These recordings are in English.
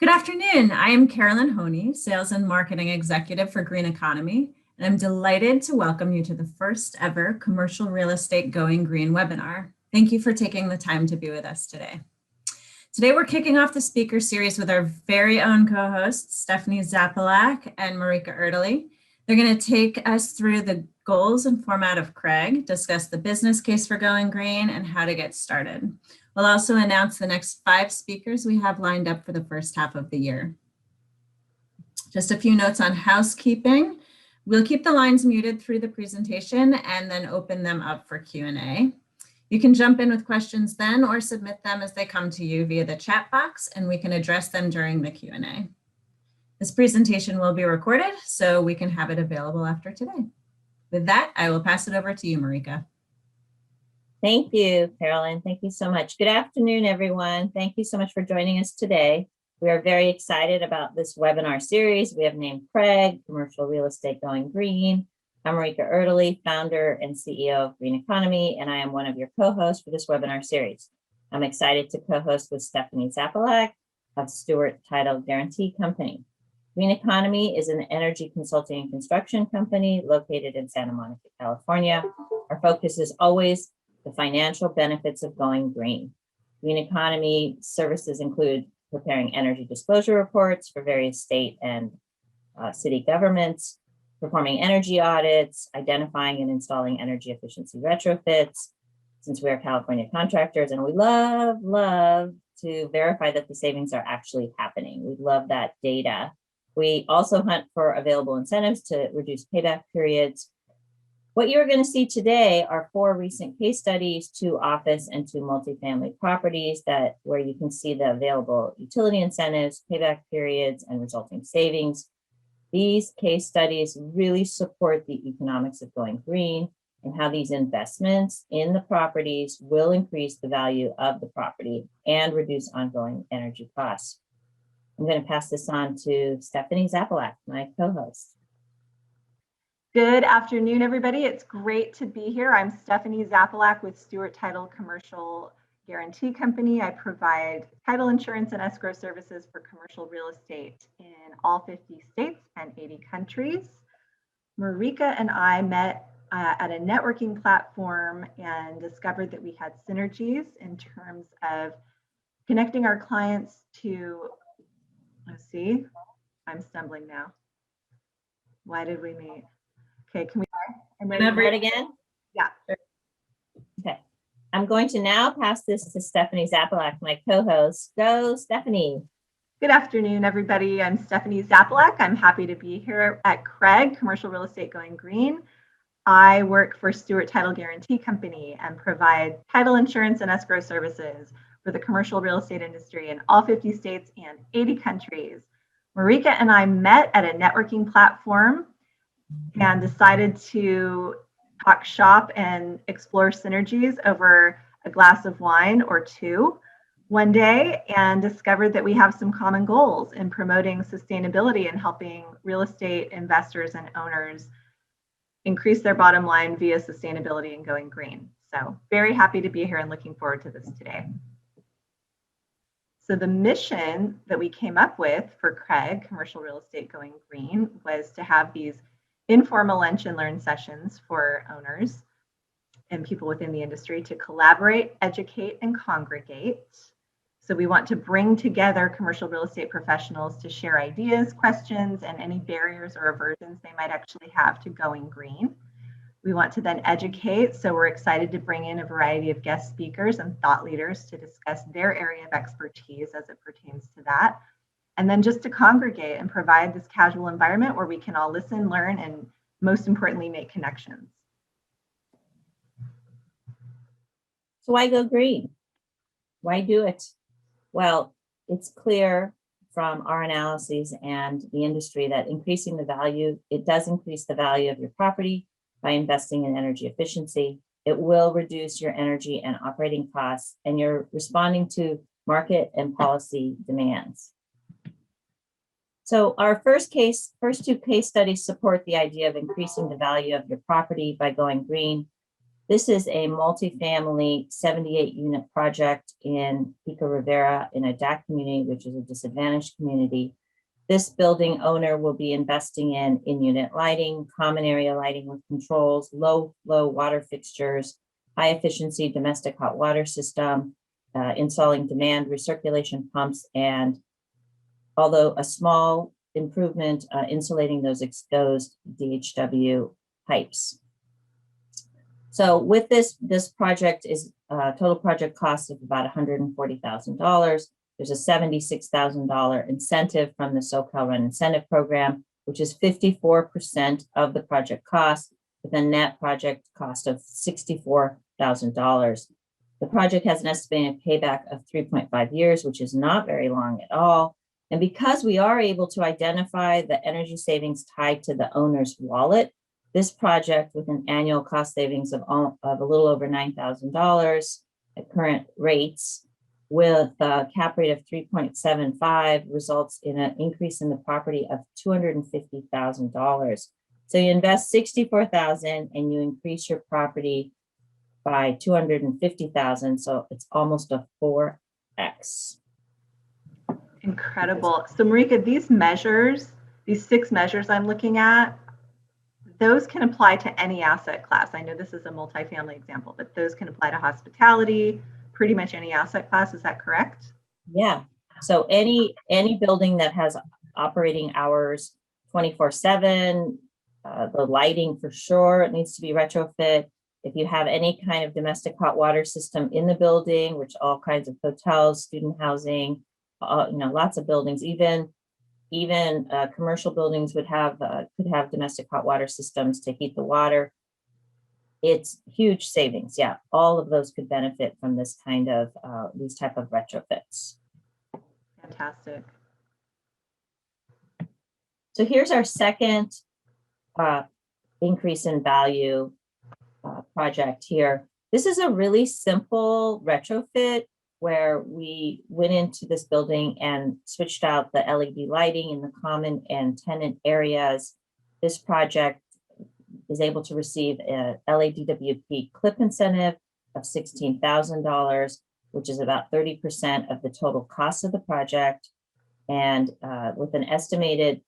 Good afternoon. I am Carolyn Honey, Sales and Marketing Executive for Green Economy, and I'm delighted to welcome you to the first ever Commercial Real Estate Going Green webinar. Thank you for taking the time to be with us today. Today, we're kicking off the speaker series with our very own co-hosts, Stephanie Zapalak and Marika Erdely. They're going to take us through the goals and format of CREGG, discuss the business case for going green, and how to get started. We'll also announce the next 5 speakers we have lined up for the first half of the year. Just a few notes on housekeeping. We'll keep the lines muted through the presentation and then open them up for Q&A. You can jump in with questions then or submit them as they come to you via the chat box, and we can address them during the Q&A. This presentation will be recorded, so we can have it available after today. With that, I will pass it over to you, Marika. Thank you, Carolyn. Thank you so much. Good afternoon, everyone. Thank you so much for joining us today. We are very excited about this webinar series we have named CREGG, Commercial Real Estate Going Green. I'm Marika Erdely, founder and CEO of Green Economy, and I am one of your co-hosts for this webinar series. I'm excited to co-host with Stephanie Zapalak of Stewart Title Guarantee Company. Green Economy is an energy consulting and construction company located in Santa Monica, California. Our focus is always the financial benefits of going green. Green Economy services include preparing energy disclosure reports for various state and city governments, performing energy audits, identifying and installing energy efficiency retrofits, since we are California contractors, and we love to verify that the savings are actually happening. We love that data. We also hunt for available incentives to reduce payback periods. What you're going to see today are 4 recent case studies, 2 office and 2 multifamily properties where you can see the available utility incentives, payback periods, and resulting savings. These case studies really support the economics of going green and how these investments in the properties will increase the value of the property and reduce ongoing energy costs. I'm going to pass this on to Stephanie Zapalak, my co-host. Good afternoon, everybody. It's great to be here. I'm Stephanie Zapalak with Stewart Title Commercial Guarantee Company. I provide title insurance and escrow services for commercial real estate in all 50 states and 80 countries. Marika and I met at a networking platform and discovered that we had synergies in terms of connecting our clients to, let's see, I'm stumbling now. Why did we meet? Okay, can we remember it again? Yeah. Okay. I'm going to now pass this to Stephanie Zapalak, my co-host. Go, Stephanie. Good afternoon, everybody. I'm Stephanie Zapalak. I'm happy to be here at CREGG, Commercial Real Estate Going Green. I work for Stewart Title Guarantee Company and provide title insurance and escrow services for the commercial real estate industry in all 50 states and 80 countries. Marika and I met at a networking platform and decided to talk shop and explore synergies over a glass of wine or 2 one day, and discovered that we have some common goals in promoting sustainability and helping real estate investors and owners increase their bottom line via sustainability and going green. So very happy to be here and looking forward to this today. So the mission that we came up with for CREGG, Commercial Real Estate Going Green, was to have these informal lunch and learn sessions for owners and people within the industry to collaborate, educate, and congregate. So we want to bring together commercial real estate professionals to share ideas, questions, and any barriers or aversions they might actually have to going green. We want to then educate, so we're excited to bring in a variety of guest speakers and thought leaders to discuss their area of expertise as it pertains to that. And then just to congregate and provide this casual environment where we can all listen, learn, and most importantly, make connections. So why go green? Why do it? Well, it's clear from our analyses and the industry that increasing the value, it does increase the value of your property by investing in energy efficiency. It will reduce your energy and operating costs, and you're responding to market and policy demands. So our first 2 case studies support the idea of increasing the value of your property by going green. This is a multifamily 78-unit project in Pico Rivera in a DAC community, which is a disadvantaged community. This building owner will be investing in in-unit lighting, common area lighting with controls, low flow water fixtures, high efficiency domestic hot water system, installing demand recirculation pumps, and although a small improvement, insulating those exposed DHW pipes. So with this project is total project cost of about $140,000. There's a $76,000 incentive from the SoCal Run Incentive Program, which is 54% of the project cost, with a net project cost of $64,000. The project has an estimated payback of 3.5 years, which is not very long at all. And because we are able to identify the energy savings tied to the owner's wallet, this project, with an annual cost savings of a little over $9,000 at current rates, with a cap rate of 3.75, results in an increase in the property of $250,000. So you invest $64,000 and you increase your property by $250,000. So it's almost a 4x. Incredible. So Marika, these measures, these 6 measures I'm looking at, those can apply to any asset class. I know this is a multifamily example, but those can apply to hospitality, pretty much any asset class. Is that correct? Yeah. So any building that has operating hours 24/7, the lighting for sure, it needs to be retrofit. If you have any kind of domestic hot water system in the building, which all kinds of hotels, student housing, lots of buildings, even commercial buildings could have domestic hot water systems to heat the water. It's huge savings. Yeah, all of those could benefit from this kind of these type of retrofits. Fantastic. So here's our second increase in value project here. This is a really simple retrofit where we went into this building and switched out the LED lighting in the common and tenant areas. This project is able to receive a LADWP CLIP incentive of $16,000, which is about 30% of the total cost of the project. And with an estimated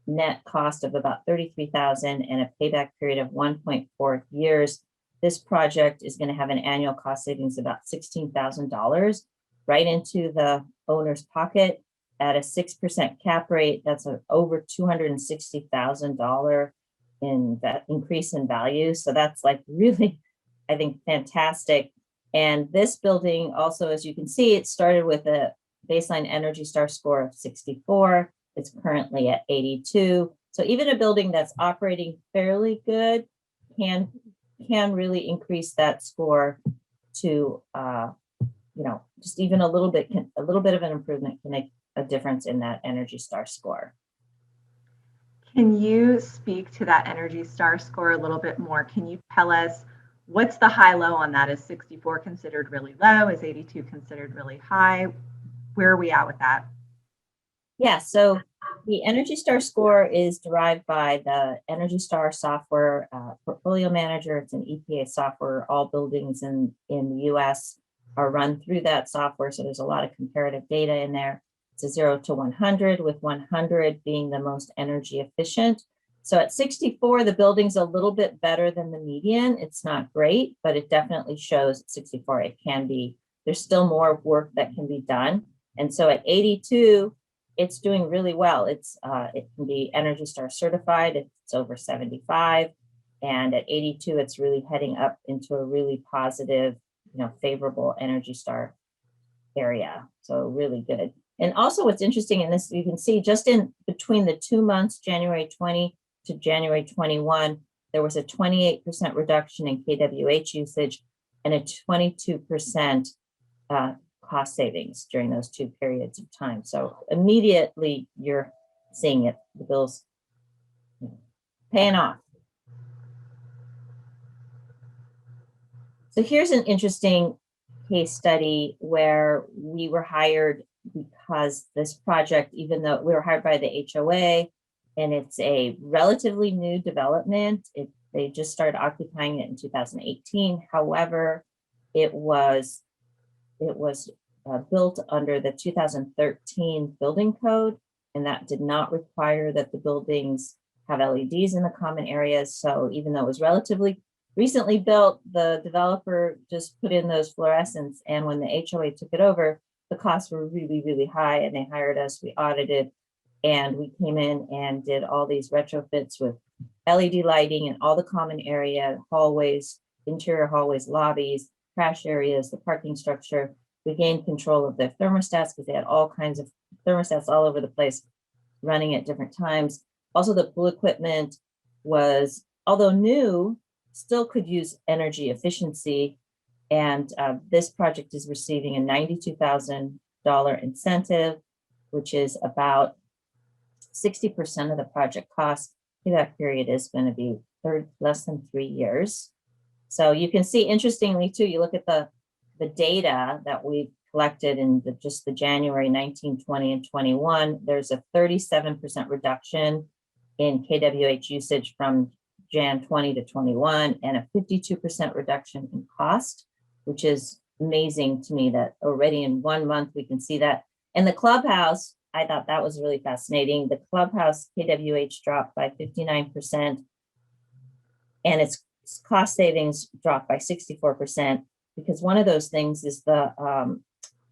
net cost of about $33,000 and a payback period of 1.4 years, this project is going to have an annual cost savings of about $16,000 right into the owner's pocket at a 6% cap rate. That's over $260,000 in that increase in value. So that's like really, I think, fantastic. And this building also, as you can see, it started with a baseline Energy Star score of 64. It's currently at 82. So even a building that's operating fairly good can really increase that score to, just even a little bit of an improvement can make a difference in that Energy Star score. Can you speak to that Energy Star score a little bit more? Can you tell us what's the high-low on that? Is 64 considered really low? Is 82 considered really high? Where are we at with that? Yeah, so the Energy Star score is derived by the Energy Star software portfolio manager. It's an EPA software. All buildings in the US are run through that software. So there's a lot of comparative data in there. It's a 0 to 100, with 100 being the most energy efficient. So at 64, the building's a little bit better than the median. It's not great, but it definitely shows at 64 it can be. There's still more work that can be done. And so at 82, it's doing really well. It can be Energy Star certified. It's over 75. And at 82, it's really heading up into a really positive, favorable Energy Star area. So really good. And also what's interesting in this, you can see just in between the 2 months, January 20 to January 21, there was a 28% reduction in KWH usage and a 22% cost savings during those 2 periods of time. So immediately you're seeing it, the bills paying off. So here's an interesting case study where we were hired because this project, even though we were hired by the HOA and it's a relatively new development, They just started occupying it in 2018. However, it was built under the 2013 building code, and that did not require that the buildings have LEDs in the common areas. So even though it was relatively recently built, the developer just put in those fluorescents, and when the HOA took it over, the costs were really, really high, and they hired us, we audited, and we came in and did all these retrofits with LED lighting in all the common area, hallways, interior hallways, lobbies, trash areas, the parking structure. We gained control of their thermostats because they had all kinds of thermostats all over the place running at different times. Also, the pool equipment was, although new, still could use energy efficiency. And this project is receiving a $92,000 incentive, which is about 60% of the project cost. That period is going to be less than 3 years. So you can see, interestingly too, you look at the data that we collected in just the January 19, 20, and 21, there's a 37% reduction in kWh usage from Jan 20 to 21, and a 52% reduction in cost, which is amazing to me that already in 1 month we can see that. And the clubhouse, I thought that was really fascinating. The clubhouse kWh dropped by 59%, and its cost savings dropped by 64%, because one of those things is that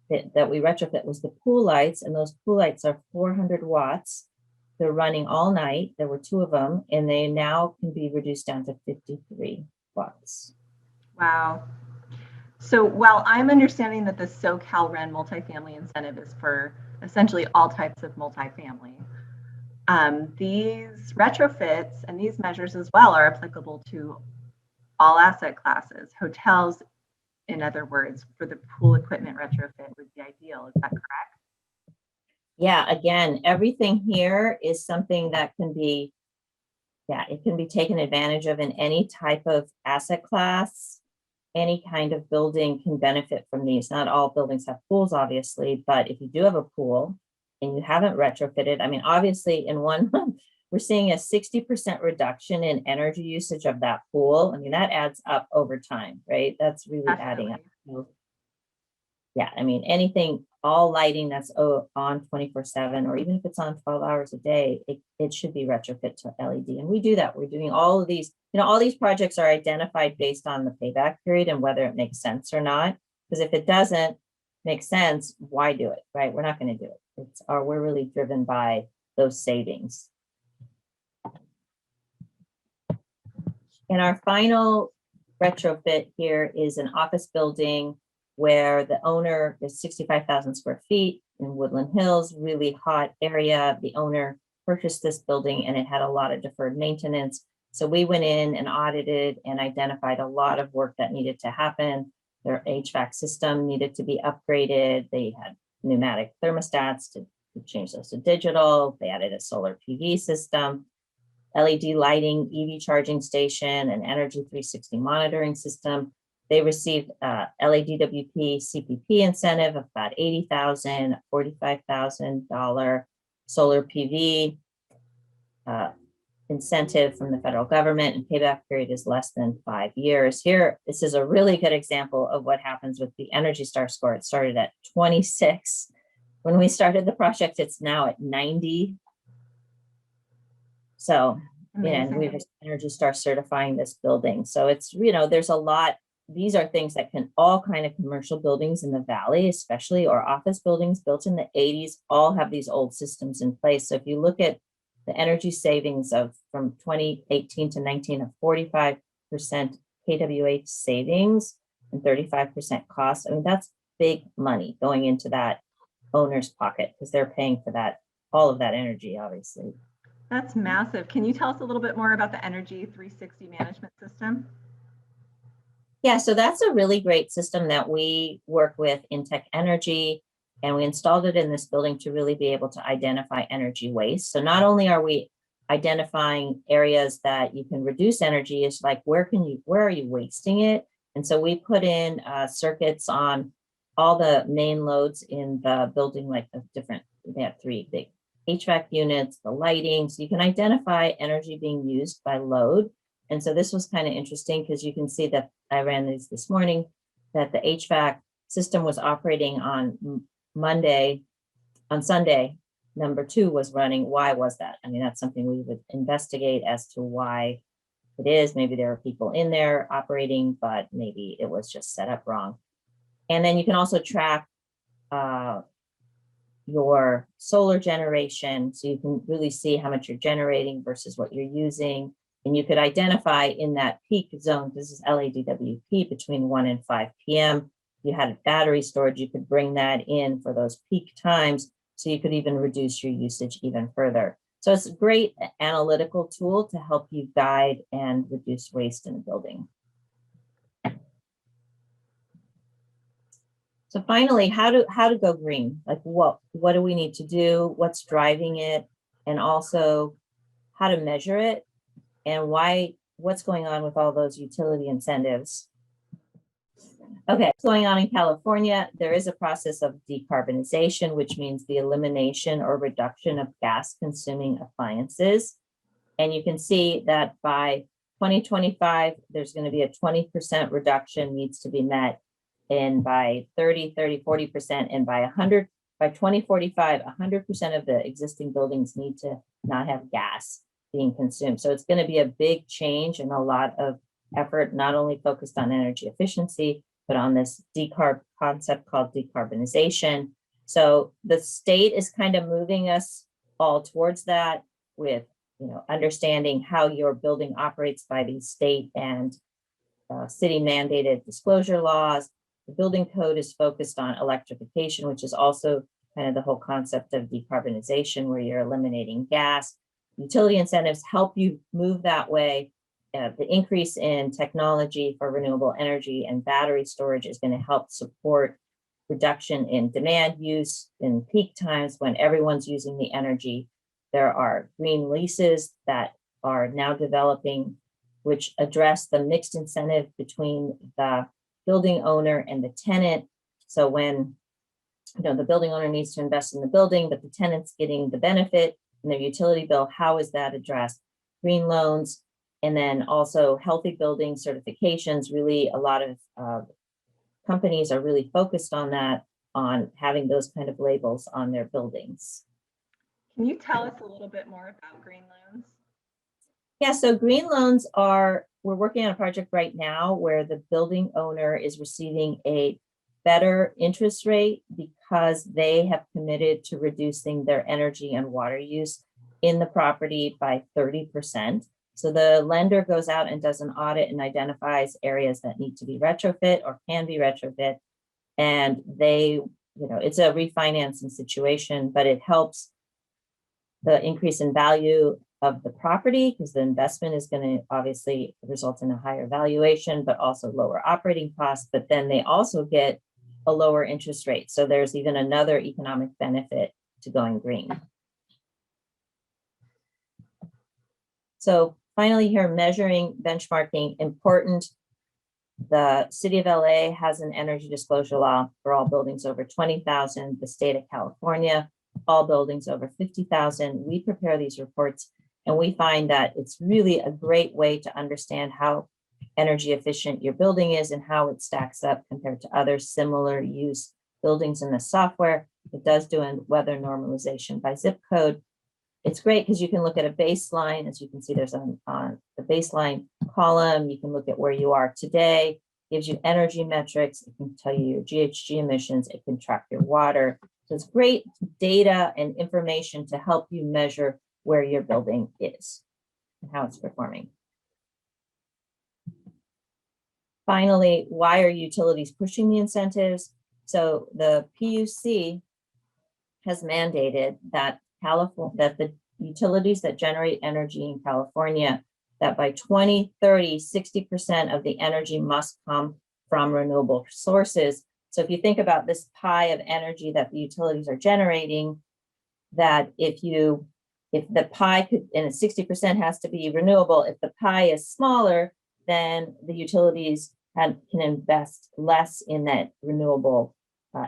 we retrofit was the pool lights, and those pool lights are 400 watts. They're running all night. There were 2 of them, and they now can be reduced down to 53 watts. Wow. So while I'm understanding that the SoCal Ren multifamily incentive is for essentially all types of multifamily, these retrofits and these measures as well are applicable to all asset classes. Hotels, in other words, for the pool equipment retrofit would be ideal. Is that correct? Yeah, again, everything here is something that can be, it can be taken advantage of in any type of asset class. Any kind of building can benefit from these. Not all buildings have pools, obviously, but if you do have a pool and you haven't retrofitted, I mean, obviously in 1 month, we're seeing a 60% reduction in energy usage of that pool. I mean, that adds up over time, right? That's really adding up. Yeah, I mean, anything, all lighting that's on 24/7, or even if it's on 12 hours a day, it should be retrofit to LED. And we do that. We're doing all of these, all these projects are identified based on the payback period and whether it makes sense or not. Because if it doesn't make sense, why do it, right? We're not going to do it. We're really driven by those savings. And our final retrofit here is an office building where the owner is 65,000 square feet in Woodland Hills, really hot area. The owner purchased this building and it had a lot of deferred maintenance. So we went in and audited and identified a lot of work that needed to happen. Their HVAC system needed to be upgraded. They had pneumatic thermostats to change those to digital. They added a solar PV system, LED lighting, EV charging station, and Energy 360 monitoring system. They received LADWP CPP incentive of about $80,000, $45,000 solar PV incentive from the federal government, and payback period is less than 5 years. Here, this is a really good example of what happens with the Energy Star score. It started at 26. When we started the project, it's now at 90. So, and we have Energy Star certifying this building. So it's, there's a lot. These are things that can all kind of commercial buildings in the valley, especially, or office buildings built in the 80s, all have these old systems in place. So if you look at the energy savings from 2018 to 19 of 45% kWh savings and 35% cost, I mean, that's big money going into that owner's pocket because they're paying for that, all of that energy, obviously. That's massive. Can you tell us a little bit more about the Energy 360 management system? Yeah, so that's a really great system that we work with Intech Energy, and we installed it in this building to really be able to identify energy waste. So not only are we identifying areas that you can reduce energy, it's like, where are you wasting it? And so we put in circuits on all the main loads in the building, like they have 3 big HVAC units, the lighting, so you can identify energy being used by load. And so this was kind of interesting because you can see that I ran these this morning, that the HVAC system was operating on Monday. On Sunday, number 2 was running. Why was that? I mean, that's something we would investigate as to why it is. Maybe there are people in there operating, but maybe it was just set up wrong. And then you can also track your solar generation. So you can really see how much you're generating versus what you're using. And you could identify in that peak zone, this is LADWP, between 1 and 5 p.m. If you had battery storage, you could bring that in for those peak times. So you could even reduce your usage even further. So it's a great analytical tool to help you guide and reduce waste in a building. So finally, how to go green? Like what do we need to do? What's driving it? And also how to measure it and what's going on with all those utility incentives. Okay, what's going on in California? There is a process of decarbonization, which means the elimination or reduction of gas consuming appliances. And you can see that by 2025, there's going to be a 20% reduction needs to be met. And by 40%, and by 2045, 100% of the existing buildings need to not have gas being consumed. So it's going to be a big change and a lot of effort, not only focused on energy efficiency, but on this decarb concept called decarbonization. So the state is kind of moving us all towards that with, understanding how your building operates by these state and city mandated disclosure laws. The building code is focused on electrification, which is also kind of the whole concept of decarbonization, where you're eliminating gas. Utility incentives help you move that way. The increase in technology for renewable energy and battery storage is going to help support reduction in demand use in peak times when everyone's using the energy. There are green leases that are now developing, which address the mixed incentive between the building owner and the tenant. So when the building owner needs to invest in the building, but the tenant's getting the benefit in their utility bill, how is that addressed? Green loans, and then also healthy building certifications. Really, a lot of companies are really focused on that, on having those kind of labels on their buildings. Can you tell us a little bit more about green loans? Yeah, so green loans we're working on a project right now where the building owner is receiving a better interest rate because they have committed to reducing their energy and water use in the property by 30%. So the lender goes out and does an audit and identifies areas that need to be retrofit or can be retrofit. And it's a refinancing situation, but it helps the increase in value of the property because the investment is going to obviously result in a higher valuation, but also lower operating costs. But then they also get a lower interest rate. So there's even another economic benefit to going green. So finally here, measuring, benchmarking, important. The city of LA has an energy disclosure law for all buildings over 20,000. The state of California, all buildings over 50,000. We prepare these reports and we find that it's really a great way to understand how energy efficient your building is and how it stacks up compared to other similar use buildings in the software. It does do a weather normalization by zip code. It's great because you can look at a baseline. As you can see, there's on the baseline column. You can look at where you are today. It gives you energy metrics. It can tell you your GHG emissions. It can track your water. So it's great data and information to help you measure where your building is and how it's performing. Finally, why are utilities pushing the incentives? So the PUC has mandated that the utilities that generate energy in California, that by 2030, 60% of the energy must come from renewable sources. So if you think about this pie of energy that the utilities are generating, that if the pie could, and 60% has to be renewable, if the pie is smaller, then the utilities can invest less in that renewable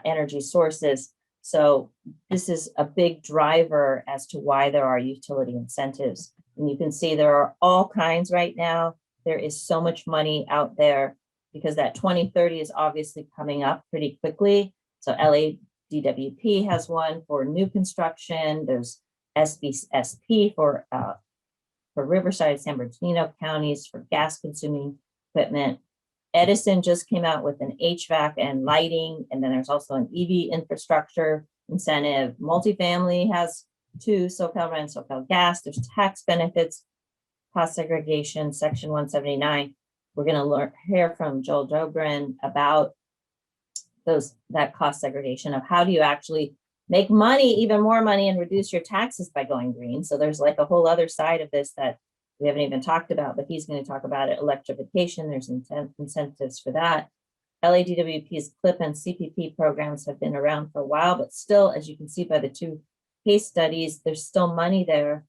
energy sources. So this is a big driver as to why there are utility incentives. And you can see there are all kinds right now. there is so much money out there because that 2030 is obviously coming up pretty quickly. So LADWP has one for new construction. There's SBSP for Riverside, San Bernardino counties for gas consuming equipment. Edison just came out with an HVAC and lighting, and then there's also an EV infrastructure incentive. Multifamily has two, SoCal Rent, SoCal Gas. There's tax benefits, cost segregation, Section 179. We're going to hear from Joel Dobrin about that cost segregation of how do you actually make money, even more money, and reduce your taxes by going green. So there's like a whole other side of this that we haven't even talked about, but he's going to talk about it. Electrification, there's incentives for that. LADWP's CLIP and CPP programs have been around for a while, but still, as you can see by the two case studies, there's still money there.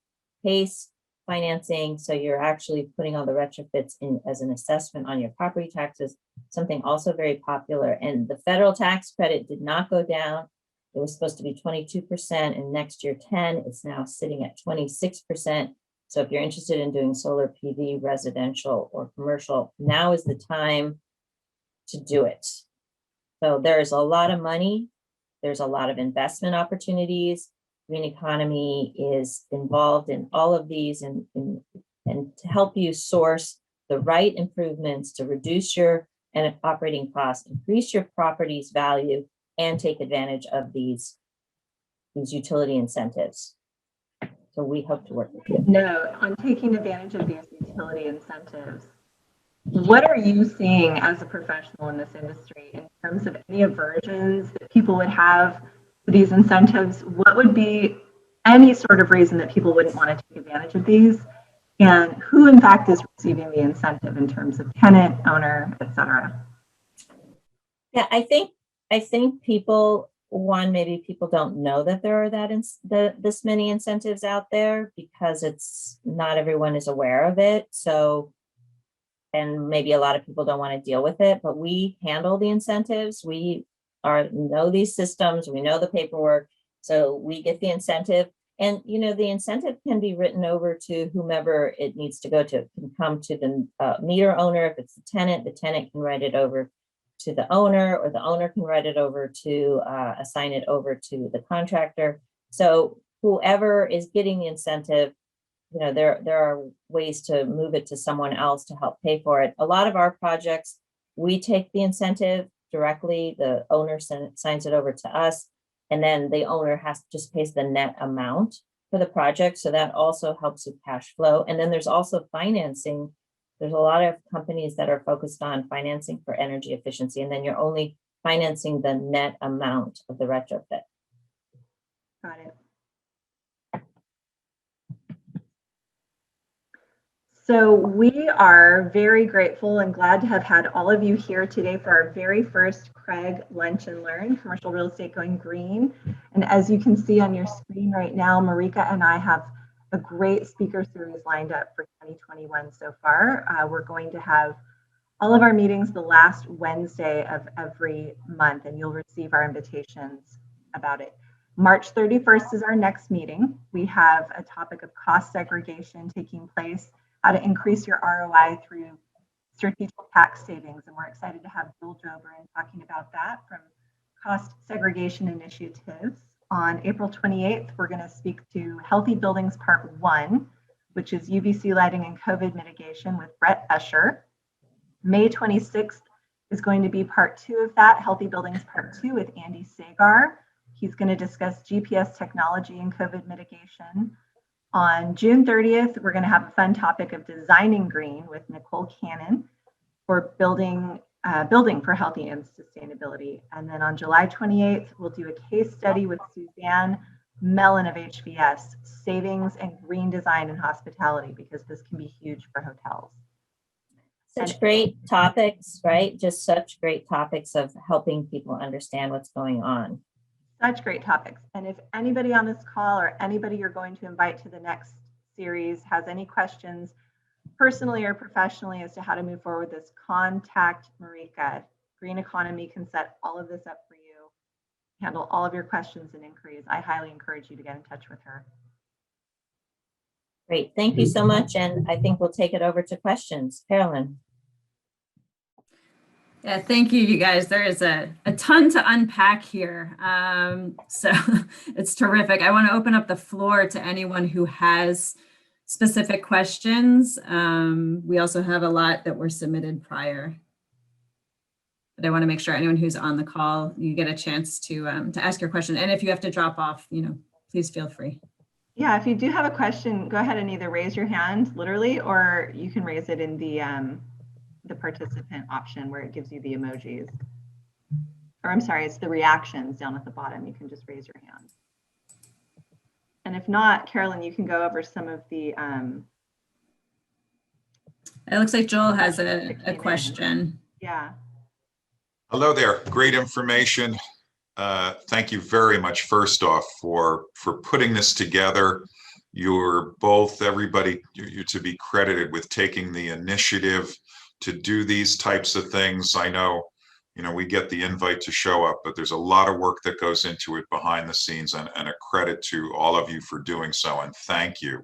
PACE financing, so you're actually putting all the retrofits in as an assessment on your property taxes, something also very popular. And the federal tax credit did not go down. It was supposed to be 22% and next year 10. It's now sitting at 26%. So if you're interested in doing solar PV, residential or commercial, now is the time to do it. So there's a lot of money. There's a lot of investment opportunities. Green economy is involved in all of these and to help you source the right improvements to reduce your operating costs, increase your property's value, and take advantage of these utility incentives. So we hope to work with you. No, on taking advantage of these utility incentives, what are you seeing as a professional in this industry in terms of any aversions that people would have to these incentives? What would be any sort of reason that people wouldn't want to take advantage of these? And who in fact is receiving the incentive in terms of tenant, owner, et cetera? Yeah, I think people, maybe people don't know that there are this many incentives out there because it's not everyone is aware of it. So, and maybe a lot of people don't want to deal with it, but we handle the incentives. We know these systems, we know the paperwork, so we get the incentive. And the incentive can be written over to whomever it needs to go to. It can come to the meter owner. If it's the tenant can write it over to the owner, or the owner can write it over to assign it over to the contractor. So whoever is getting the incentive, there are ways to move it to someone else to help pay for it. A lot of our projects, we take the incentive directly. The owner signs it over to us, and then the owner just pays the net amount for the project. So that also helps with cash flow. And then there's also financing. There's a lot of companies that are focused on financing for energy efficiency, and then you're only financing the net amount of the retrofit. Got it. So we are very grateful and glad to have had all of you here today for our very first CREGG Lunch and Learn, Commercial Real Estate Going Green. And as you can see on your screen right now, Marika and I have a great speaker series lined up for 2021 so far. We're going to have all of our meetings the last Wednesday of every month, and you'll receive our invitations about it. March 31st is our next meeting. We have a topic of cost segregation taking place, how to increase your ROI through strategic tax savings. And we're excited to have Joel Dobrin talking about that from Cost Segregation Initiatives. On April 28th, we're going to speak to Healthy Buildings Part 1, which is UVC lighting and COVID mitigation with Brett Usher. May 26th is going to be Part 2 of that, Healthy Buildings Part 2 with Andy Sagar. He's going to discuss GPS technology and COVID mitigation. On June 30th, we're going to have a fun topic of designing green with Nicole Cannon for building for healthy and sustainability. And then on July 28th, we'll do a case study with Suzanne Mellon of HVS, savings and green design in hospitality, because this can be huge for hotels. Such great topics, right? Just such great topics of helping people understand what's going on. Such great topics. And if anybody on this call or anybody you're going to invite to the next series has any questions, personally or professionally, as to how to move forward with this, contact Marika. Green Economy can set all of this up for you, handle all of your questions and inquiries. I highly encourage you to get in touch with her. Great. Thank you so much. And I think we'll take it over to questions. Carolyn. Yeah, thank you, you guys. There is a ton to unpack here. So it's terrific. I want to open up the floor to anyone who has specific questions. We also have a lot that were submitted prior. But I want to make sure anyone who's on the call, you get a chance to ask your question. And if you have to drop off, please feel free. Yeah, if you do have a question, go ahead and either raise your hand literally, or you can raise it in the participant option where it gives you the emojis. Or I'm sorry, it's the reactions down at the bottom. You can just raise your hand. And if not, Carolyn, you can go over some of the it looks like Joel has a question. Yeah. Hello there. Great information. Thank you very much, first off, for putting this together. You're both, everybody, you're to be credited with taking the initiative to do these types of things. I know, we get the invite to show up, but there's a lot of work that goes into it behind the scenes, and a credit to all of you for doing so, and thank you.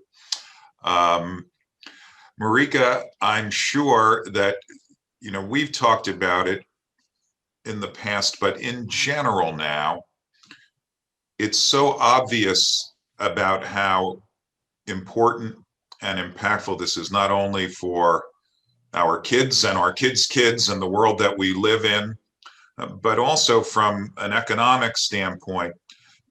Marika, I'm sure that, we've talked about it in the past, but in general now, it's so obvious about how important and impactful this is, not only for our kids and our kids' kids and the world that we live in, but also from an economic standpoint.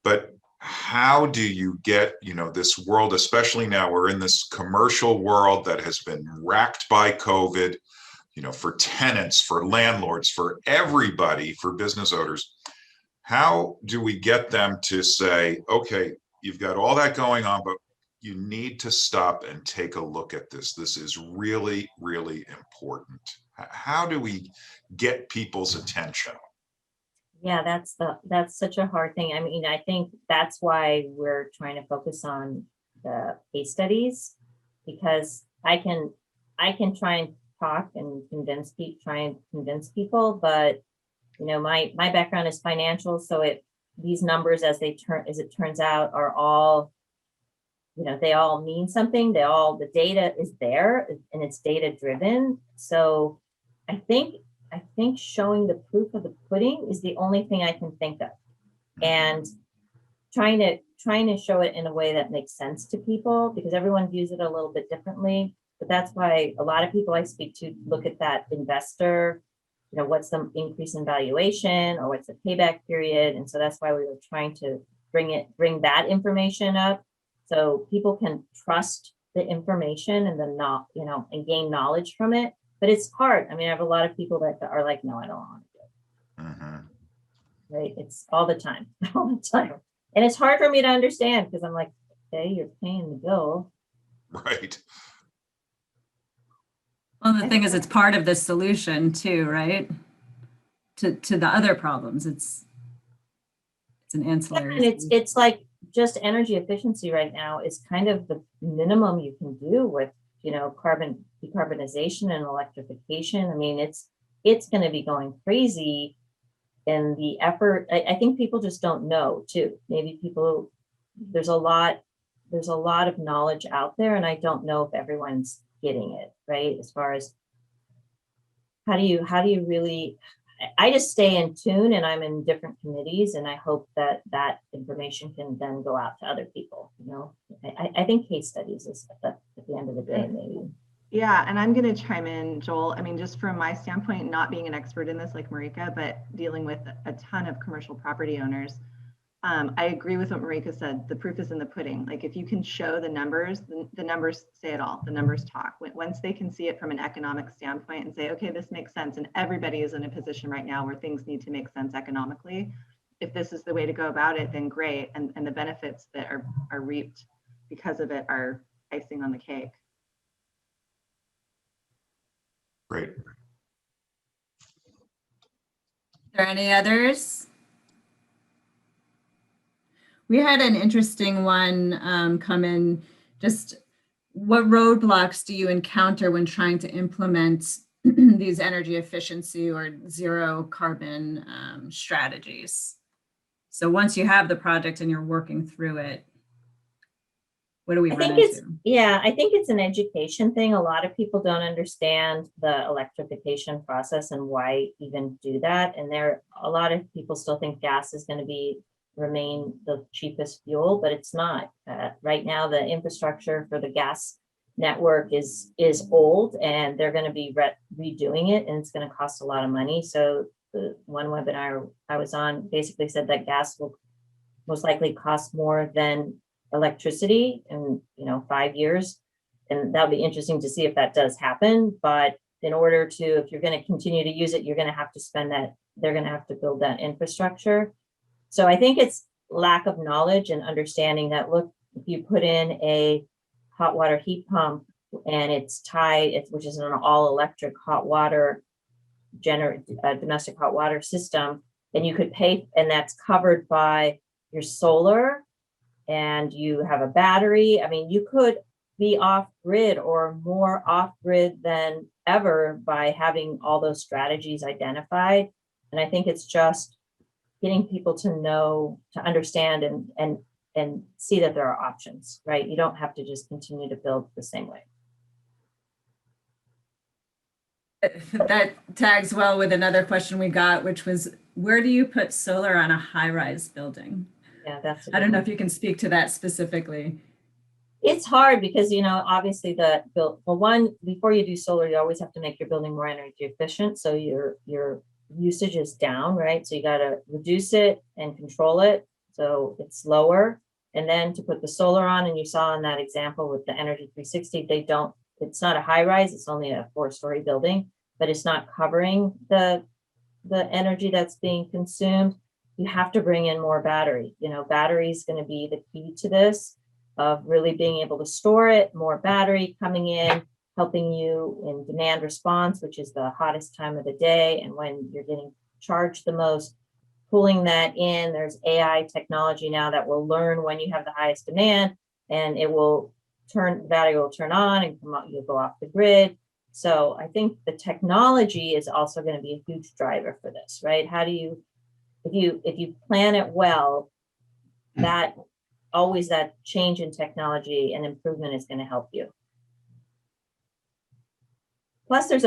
But how do you get, this world, especially now we're in this commercial world that has been racked by COVID, for tenants, for landlords, for everybody, for business owners, how do we get them to say, okay, you've got all that going on, but you need to stop and take a look at this. This is really, really important. How do we get people's attention? Yeah, that's such a hard thing. I mean, I think that's why we're trying to focus on the case studies, because I can try and talk and try and convince people, but my background is financial, so these numbers as it turns out are all, they all mean something. The data is there and it's data driven. So I think showing the proof of the pudding is the only thing I can think of, and trying to show it in a way that makes sense to people, because everyone views it a little bit differently. But that's why a lot of people I speak to look at that investor, what's the increase in valuation or what's the payback period. And so that's why we were trying to bring that information up so people can trust the information and and gain knowledge from it. But it's hard. I mean, I have a lot of people that are like, no, I don't want to do it. Mm-hmm. Right? It's all the time. And it's hard for me to understand, because I'm like, okay, you're paying the bill. Right. Well, the thing is, it's part of the solution too, right? To the other problems. It's an ancillary. And it's like just energy efficiency right now is kind of the minimum you can do with, carbon decarbonization and electrification. I mean, it's going to be going crazy. And the effort, I think people just don't know too. Maybe there's a lot of knowledge out there, and I don't know if everyone's getting it, right? As far as how do you really, I just stay in tune, and I'm in different committees, and I hope that information can then go out to other people. I think case studies is at the end of the day, maybe. Yeah, and I'm going to chime in, Joel. I mean, just from my standpoint, not being an expert in this like Marika, but dealing with a ton of commercial property owners, I agree with what Marika said. The proof is in the pudding. Like, if you can show the numbers, the numbers say it all. The numbers talk. Once they can see it from an economic standpoint and say, okay, this makes sense. And everybody is in a position right now where things need to make sense economically. If this is the way to go about it, then great. And the benefits that are reaped because of it are icing on the cake. Great. Are there any others? We had an interesting one come in. Just what roadblocks do you encounter when trying to implement these energy efficiency or zero carbon strategies? So once you have the project and you're working through it. What do we I run think it's, into? yeah, I think it's an education thing. A lot of people don't understand the electrification process and why even do that. And a lot of people still think gas is going to remain the cheapest fuel, but it's not. Right now, the infrastructure for the gas network is old, and they're going to be redoing it, and it's going to cost a lot of money. So the one webinar I was on basically said that gas will most likely cost more than electricity in 5 years, and that'll be interesting to see if that does happen. But in order to, if you're going to continue to use it, you're going to have to spend that. They're going to have to build that infrastructure. So I think it's lack of knowledge and understanding that, look, if you put in a hot water heat pump and it's tied, which is an all electric hot water domestic hot water system, and you could pay, and that's covered by your solar, and you have a battery. I mean, you could be off grid or more off grid than ever by having all those strategies identified. And I think it's just getting people to know, to understand and see that there are options, right? You don't have to just continue to build the same way. That tags well with another question we got, which was, where do you put solar on a high-rise building? Yeah, I don't know if you can speak to that specifically. It's hard because, obviously before you do solar, you always have to make your building more energy efficient. So your usage is down, right? So you got to reduce it and control it so it's lower. And then to put the solar on, and you saw in that example with the Energy 360, it's not a high rise, it's only a 4-story building, but it's not covering the energy that's being consumed. You have to bring in more battery. Battery is going to be the key to this, of really being able to store it, more battery coming in, helping you in demand response, which is the hottest time of the day and when you're getting charged the most, pulling that in. There's AI technology now that will learn when you have the highest demand, and the battery will turn on and you'll go off the grid. So I think the technology is also going to be a huge driver for this, right? How do you, if you plan it well, that change in technology and improvement is going to help you. Plus there's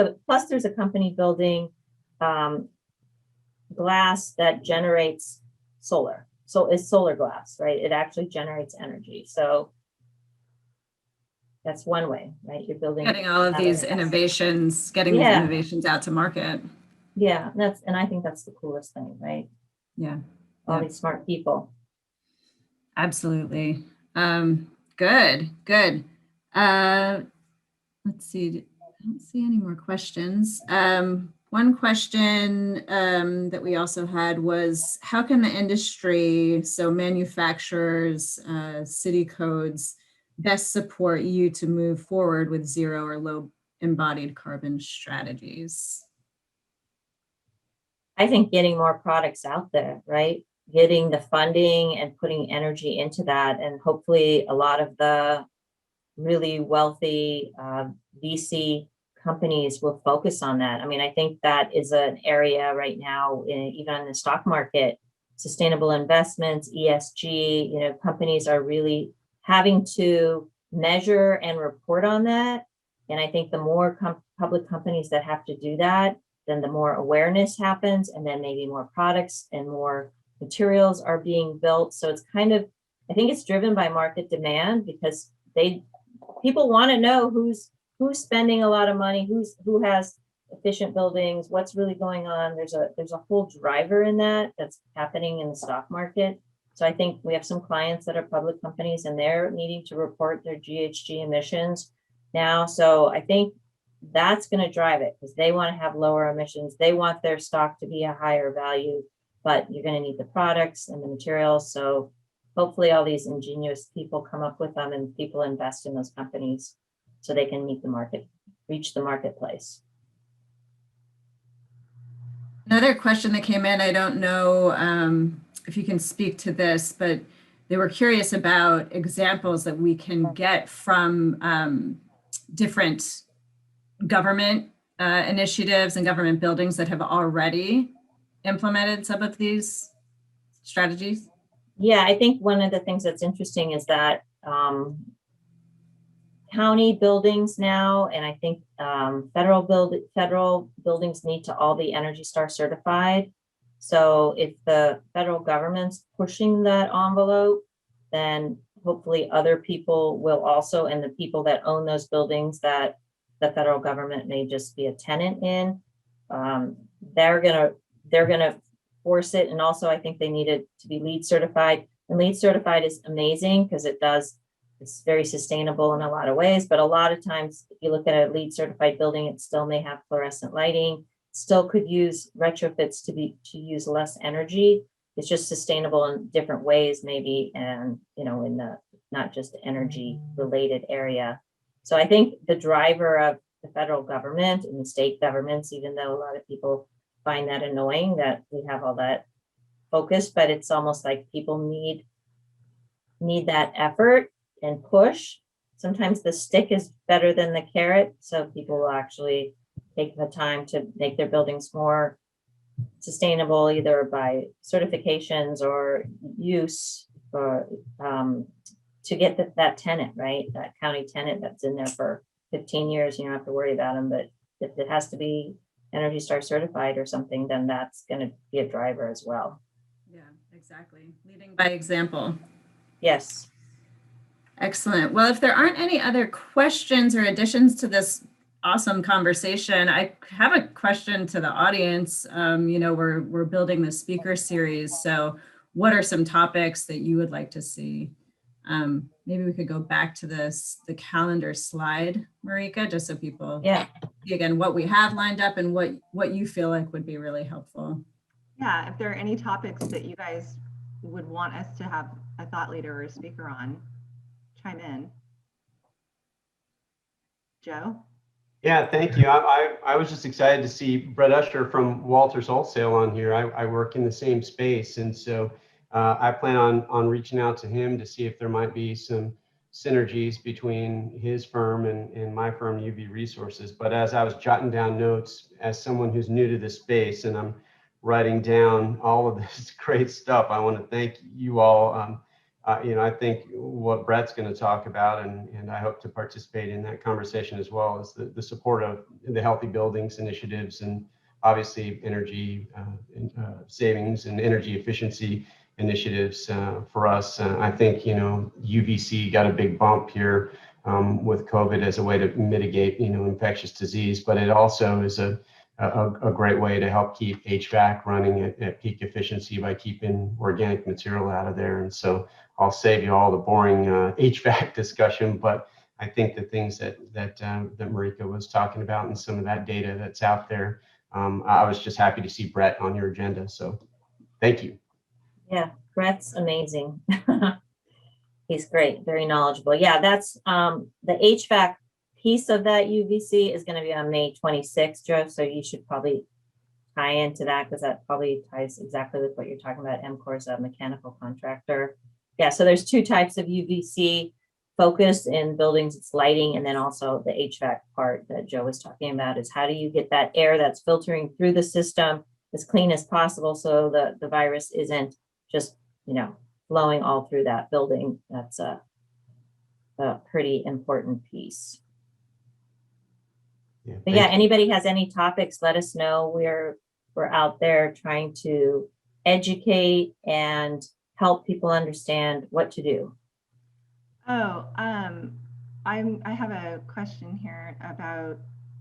a company building glass that generates solar. So it's solar glass, right? It actually generates energy. So that's one way, right? You're building, getting all of these innovations, these innovations out to market. Yeah, and I think that's the coolest thing, right? Yeah. All these smart people. Absolutely. Good. Let's see. I don't see any more questions. One question that we also had was, how can the industry, so manufacturers, city codes, best support you to move forward with zero or low embodied carbon strategies? I think getting more products out there, right? Getting the funding and putting energy into that. And hopefully a lot of the really wealthy VC companies will focus on that. I mean, I think that is an area right now, even in the stock market, sustainable investments, ESG, companies are really having to measure and report on that. And I think the more public companies that have to do that, then the more awareness happens, and then maybe more products and more materials are being built. So it's I think it's driven by market demand, because people want to know who's spending a lot of money, who has efficient buildings, what's really going on. There's a whole driver in that's happening in the stock market. So I think we have some clients that are public companies, and they're needing to report their GHG emissions now. So I think that's going to drive it, because they want to have lower emissions. They want their stock to be a higher value, but you're going to need the products and the materials. So hopefully all these ingenious people come up with them, and people invest in those companies so they can reach the marketplace. Another question that came in, I don't know if you can speak to this, but they were curious about examples that we can get from different government initiatives and government buildings that have already implemented some of these strategies. Yeah, I think one of the things that's interesting is that county buildings now, and I think federal buildings need to all be Energy Star certified. So if the federal government's pushing that envelope, then hopefully other people will also, and the people that own those buildings that the federal government may just be a tenant in, they're gonna force it. And also I think they need it to be LEED certified. And LEED certified is amazing because it's very sustainable in a lot of ways, but a lot of times if you look at a LEED certified building, it still may have fluorescent lighting, still could use retrofits to use less energy. It's just sustainable in different ways maybe, and in the not just energy related area. So I think the driver of the federal government and the state governments, even though a lot of people find that annoying that we have all that focus, but it's almost like people need that effort and push. Sometimes the stick is better than the carrot, so people will actually take the time to make their buildings more sustainable, either by certifications or use, or to get that tenant, right? That county tenant that's in there for 15 years, you don't have to worry about them. But if it has to be Energy Star certified or something, then that's going to be a driver as well. Yeah, exactly. Leading by example. Yes. Excellent. Well, if there aren't any other questions or additions to this awesome conversation, I have a question to the audience. We're building the speaker series. So what are some topics that you would like to see? Maybe we could go back to the calendar slide, Marika, just so people see again what we have lined up and what you feel like would be really helpful. Yeah, if there are any topics that you guys would want us to have a thought leader or a speaker on, chime in. Joe? Yeah, thank you. I was just excited to see Brett Usher from Walters Wholesale on here. I work in the same space, and so I plan on reaching out to him to see if there might be some synergies between his firm and my firm, UV Resources. But as I was jotting down notes, as someone who's new to this space, and I'm writing down all of this great stuff, I want to thank you all. I think what Brett's going to talk about, and I hope to participate in that conversation as well, is the support of the Healthy Buildings initiatives, and obviously energy savings and energy efficiency initiatives for us. I think, UVC got a big bump here with COVID as a way to mitigate, infectious disease, but it also is a great way to help keep HVAC running at peak efficiency by keeping organic material out of there. And so I'll save you all the boring HVAC discussion, but I think the things that Marika was talking about and some of that data that's out there, I was just happy to see Brett on your agenda. So thank you. Yeah, Brett's amazing. He's great, very knowledgeable. Yeah, that's the HVAC piece of that UVC is going to be on May 26th, Joe. So you should probably tie into that because that probably ties exactly with what you're talking about. MCOR's a mechanical contractor. Yeah, so there's two types of UVC focus in buildings. It's lighting, and then also the HVAC part that Joe was talking about is how do you get that air that's filtering through the system as clean as possible so the virus isn't just, flowing all through that building. That's a pretty important piece. But yeah, anybody has any topics, let us know. We're out there trying to educate and help people understand what to do. Oh, I have a question here about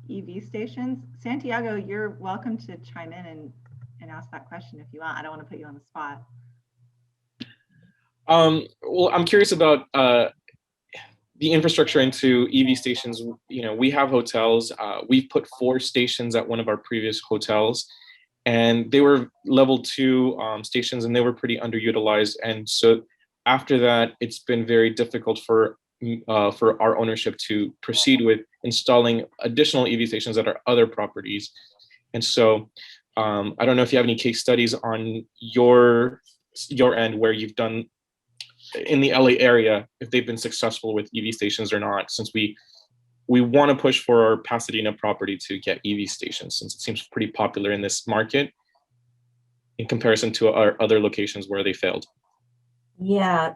EV stations. Santiago, you're welcome to chime in and ask that question if you want. I don't want to put you on the spot. Well, I'm curious about the infrastructure into EV stations. We have hotels. We've put 4 stations at one of our previous hotels, and they were level 2 stations, and they were pretty underutilized. And so after that, it's been very difficult for our ownership to proceed with installing additional EV stations at our other properties. And so I don't know if you have any case studies on your end where you've done in the LA area, if they've been successful with EV stations or not, since we want to push for our Pasadena property to get EV stations, since it seems pretty popular in this market in comparison to our other locations where they failed. Yeah,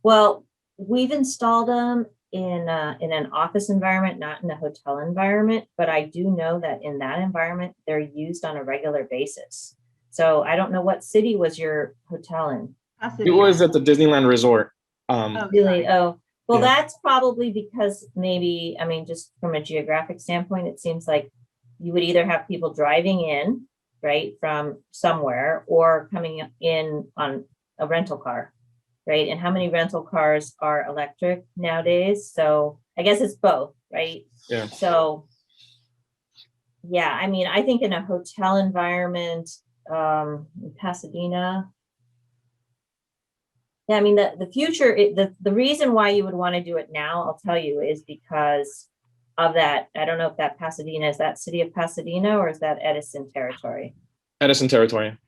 well, we've installed them in an office environment, not in a hotel environment, but I do know that in that environment, they're used on a regular basis. So I don't know what city was your hotel in. It was at the Disneyland Resort. Oh, Really? sorry. Oh, well, Yeah. that's probably because maybe, I mean, just from a geographic standpoint, it seems like you would either have people driving in, right, from somewhere or coming in on a rental car, right? And how many rental cars are electric nowadays? So I guess it's both, right? Yeah. So, yeah, I mean, I think in a hotel environment, in Pasadena, yeah, I mean, the future, the reason why you would want to do it now, I'll tell you, is because of that. I don't know if that Pasadena, is that city of Pasadena or is that Edison territory? Edison territory.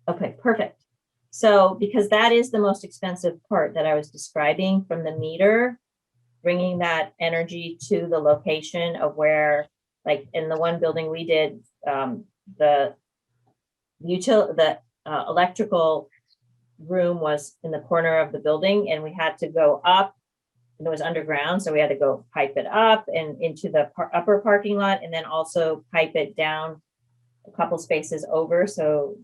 Okay, perfect. So, because that is the most expensive part that I was describing, from the meter, bringing that energy to the location of where, like in the one building we did, the electrical room was in the corner of the building, and we had to go up, and it was underground, so we had to go pipe it up and into the upper parking lot, and then also pipe it down a couple spaces over, so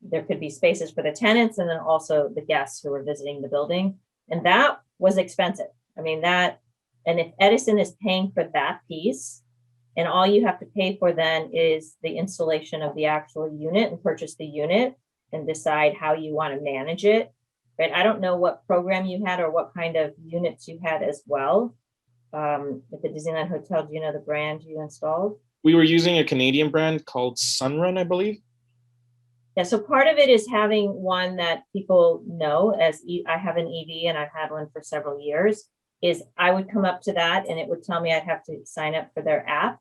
there could be spaces for the tenants and then also the guests who were visiting the building. And that was expensive. I mean, that, and if Edison is paying for that piece, and all you have to pay for then is the installation of the actual unit and purchase the unit and decide how you want to manage it, right? I don't know what program you had or what kind of units you had as well. At the Disneyland Hotel, do you know the brand you installed? We were using a Canadian brand called Sunrun, I believe. Yeah, so part of it is having one that people know, as I have an EV and I've had one for several years, is I would come up to that and it would tell me I'd have to sign up for their app.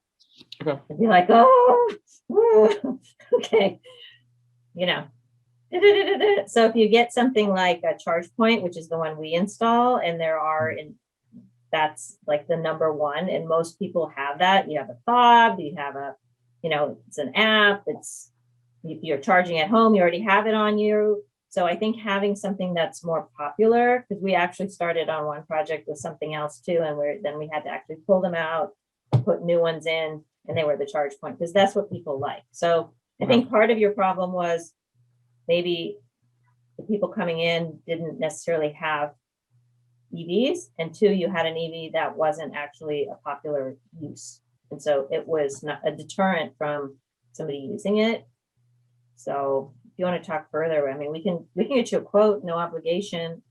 Okay. I'd be like, oh, okay, you know. So if you get something like a charge point, which is the one we install, and there are, and that's like the number one, and most people have that. You have a fob, you have a, you know, it's an app, it's, you're charging at home, you already have it on you. So I think having something that's more popular, because we actually started on one project with something else too, and then we had to actually pull them out, put new ones in, and they were the charge point, because that's what people like. So I think part of your problem was maybe the people coming in didn't necessarily have EVs, and two, you had an EV that wasn't actually a popular use. And so it was not a deterrent from somebody using it. So if you want to talk further, I mean, we can get you a quote, no obligation,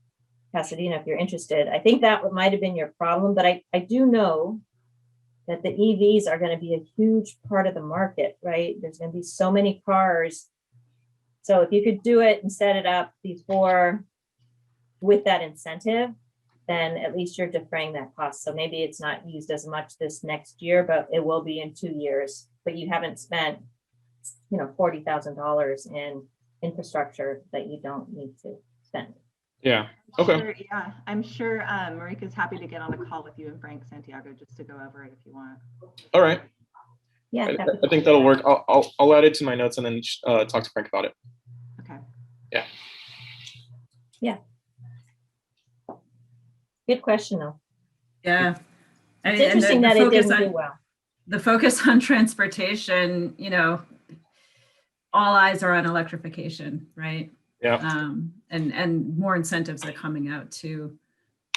Pasadena, if you're interested. I think that might have been your problem, but I do know that the EVs are going to be a huge part of the market, right? There's going to be so many cars. So if you could do it and set it up before with that incentive, then at least you're defraying that cost. So maybe it's not used as much this next year, but it will be in 2 years. But you haven't spent, you know, $40,000 in infrastructure that you don't need to spend. Yeah. Okay. Sure, yeah, I'm sure Marika's happy to get on a call with you and Frank Santiago just to go over it if you want. All right. Yeah, I think that'll work. I'll add it to my notes and then talk to Frank about it. Okay. Yeah. Yeah. Good question though. Yeah. It's interesting that it didn't do well. The focus on transportation, you know, all eyes are on electrification, right? Yeah. And more incentives are coming out too,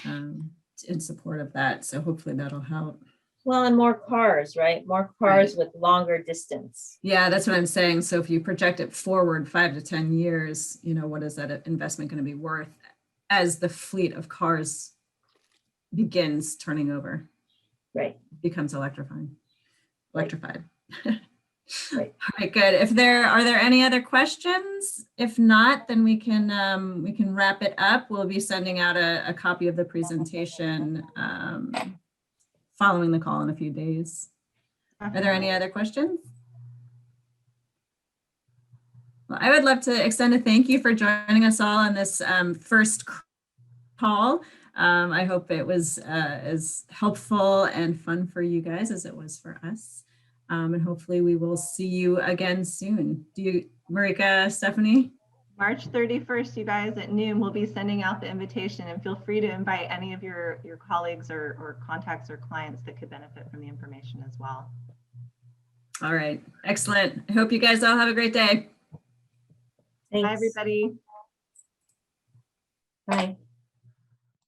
in support of that. So hopefully that'll help. Well, and more cars, right? More cars with longer distance. Yeah, that's what I'm saying. So if you project it forward 5 to 10 years, you know, what is that investment going to be worth as the fleet of cars begins turning over? Right. Becomes electrified. Right. All right, good. Are there any other questions? If not, then we can wrap it up. We'll be sending out a copy of the presentation following the call in a few days. Are there any other questions? Well, I would love to extend a thank you for joining us all on this first call. I hope it was as helpful and fun for you guys as it was for us. And hopefully we will see you again soon. Marika Stephanie? March 31st, you guys at noon, we'll be sending out the invitation, and feel free to invite any of your colleagues or contacts or clients that could benefit from the information as well. All right, excellent. I hope you guys all have a great day. Thanks. Bye, everybody. Bye.